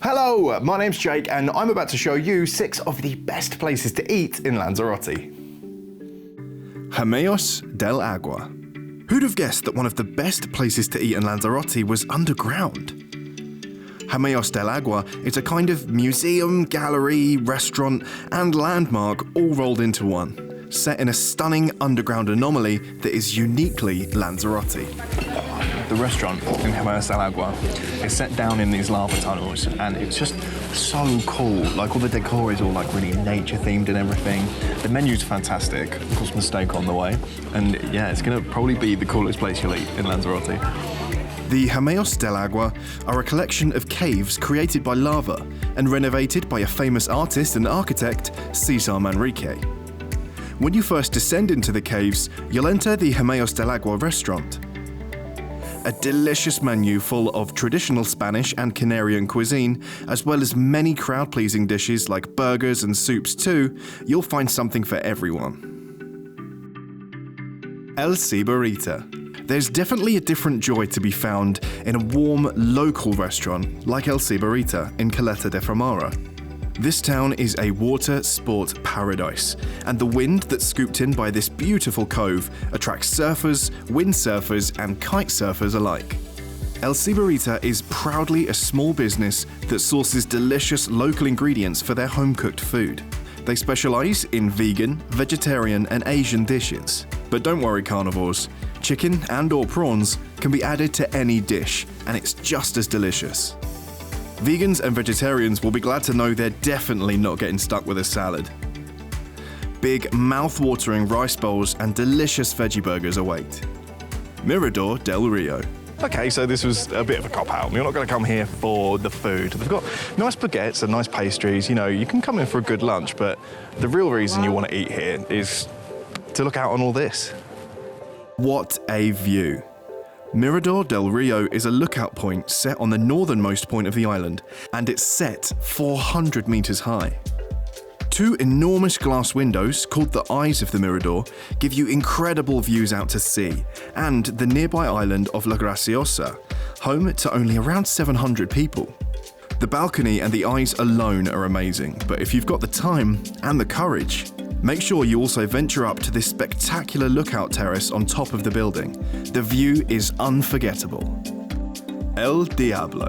Hello, my name's Jake and I'm about to show you 6 of the best places to eat in Lanzarote. Jameos del Agua. Who'd have guessed that one of the best places to eat in Lanzarote was underground? Jameos del Agua is a kind of museum, gallery, restaurant and landmark all rolled into one, set in a stunning underground anomaly that is uniquely Lanzarote. The restaurant in Jameos del Agua is set down in these lava tunnels and it's just so cool. Like all the decor is all like really nature themed and everything. The menu's fantastic, of course mistake on the way. And yeah, it's gonna probably be the coolest place you'll eat in Lanzarote. The Jameos del Agua are a collection of caves created by lava and renovated by a famous artist and architect, Cesar Manrique. When you first descend into the caves, you'll enter the Jameos del Agua restaurant. A delicious menu full of traditional Spanish and Canarian cuisine, as well as many crowd-pleasing dishes like burgers and soups too. You'll find something for everyone. El Burrito. There's definitely a different joy to be found in a warm, local restaurant like El Burrito in Caleta de Framara. This town is a water sport paradise, and the wind that's scooped in by this beautiful cove attracts surfers, windsurfers, and kite surfers alike. El Burrito is proudly a small business that sources delicious local ingredients for their home-cooked food. They specialize in vegan, vegetarian, and Asian dishes. But don't worry, carnivores. Chicken and/or prawns can be added to any dish, and it's just as delicious. Vegans and vegetarians will be glad to know they're definitely not getting stuck with a salad. Big, mouth-watering rice bowls and delicious veggie burgers await. Mirador del Rio. Okay, so this was a bit of a cop-out. You're not going to come here for the food. They've got nice baguettes and nice pastries. You know, you can come in for a good lunch, but the real reason you want to eat here is to look out on all this. What a view. Mirador del Rio is a lookout point set on the northernmost point of the island, and it's set 400 meters high. 2 enormous glass windows, called the Eyes of the Mirador, give you incredible views out to sea, and the nearby island of La Graciosa, home to only around 700 people. The balcony and the eyes alone are amazing, but if you've got the time and the courage, make sure you also venture up to this spectacular lookout terrace on top of the building. The view is unforgettable. El Diablo.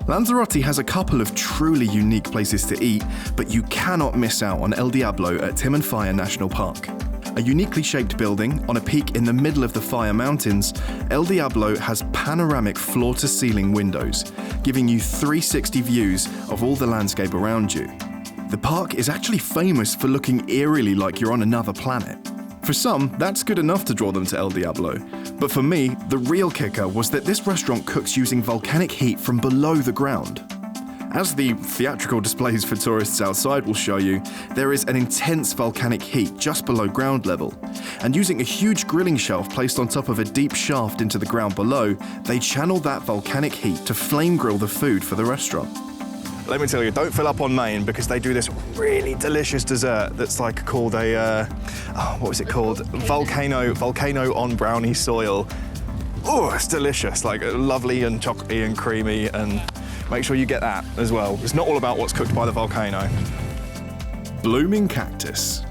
Lanzarote has a couple of truly unique places to eat, but you cannot miss out on El Diablo at Timanfaya National Park. A uniquely shaped building on a peak in the middle of the Fire Mountains, El Diablo has panoramic floor-to-ceiling windows, giving you 360 views of all the landscape around you. The park is actually famous for looking eerily like you're on another planet. For some, that's good enough to draw them to El Diablo. But for me, the real kicker was that this restaurant cooks using volcanic heat from below the ground. As the theatrical displays for tourists outside will show you, there is an intense volcanic heat just below ground level. And using a huge grilling shelf placed on top of a deep shaft into the ground below, they channel that volcanic heat to flame grill the food for the restaurant. Let me tell you, don't fill up on main because they do this really delicious dessert that's like called a, what was it called? Volcano on brownie soil. Oh, it's delicious, like lovely and chocolatey and creamy, and make sure you get that as well. It's not all about what's cooked by the volcano. Blooming Cactus.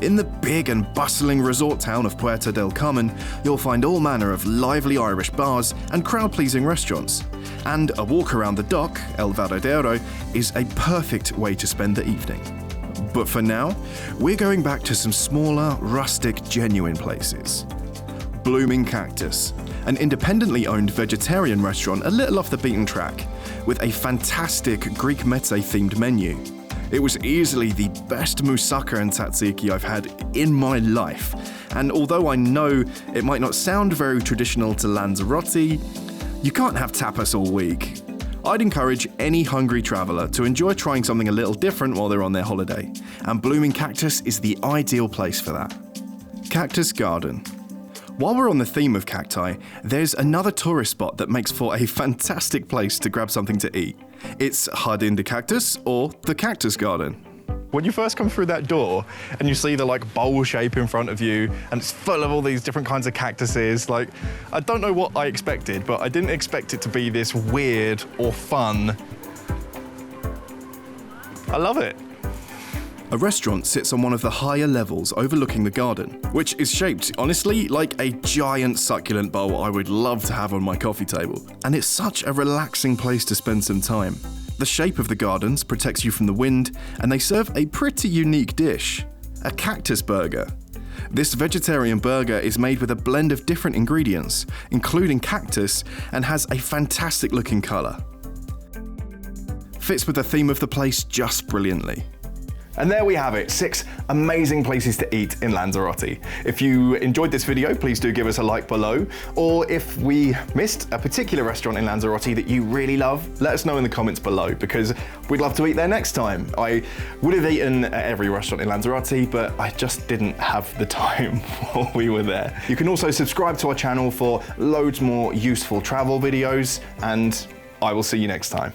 In the big and bustling resort town of Puerto del Carmen, you'll find all manner of lively Irish bars and crowd-pleasing restaurants. And a walk around the dock, El Varadero, is a perfect way to spend the evening. But for now, we're going back to some smaller, rustic, genuine places. Blooming Cactus, an independently owned vegetarian restaurant a little off the beaten track, with a fantastic Greek meze-themed menu. It was easily the best moussaka and tzatziki I've had in my life, and although I know it might not sound very traditional to Lanzarote, you can't have tapas all week. I'd encourage any hungry traveller to enjoy trying something a little different while they're on their holiday, and Blooming Cactus is the ideal place for that. Cactus Garden. While we're on the theme of cacti, there's another tourist spot that makes for a fantastic place to grab something to eat. It's Jardín de Cactus, or the Cactus Garden. When you first come through that door and you see the like bowl shape in front of you and it's full of all these different kinds of cactuses, like, I don't know what I expected, but I didn't expect it to be this weird or fun I love it. A restaurant sits on one of the higher levels overlooking the garden, which is shaped, honestly, like a giant succulent bowl I would love to have on my coffee table. And it's such a relaxing place to spend some time. The shape of the gardens protects you from the wind, and they serve a pretty unique dish, a cactus burger. This vegetarian burger is made with a blend of different ingredients, including cactus, and has a fantastic looking colour. Fits with the theme of the place just brilliantly. And there we have it, 6 amazing places to eat in Lanzarote. If you enjoyed this video, please do give us a like below. Or if we missed a particular restaurant in Lanzarote that you really love, let us know in the comments below, because we'd love to eat there next time. I would have eaten at every restaurant in Lanzarote, but I just didn't have the time while we were there. You can also subscribe to our channel for loads more useful travel videos, and I will see you next time.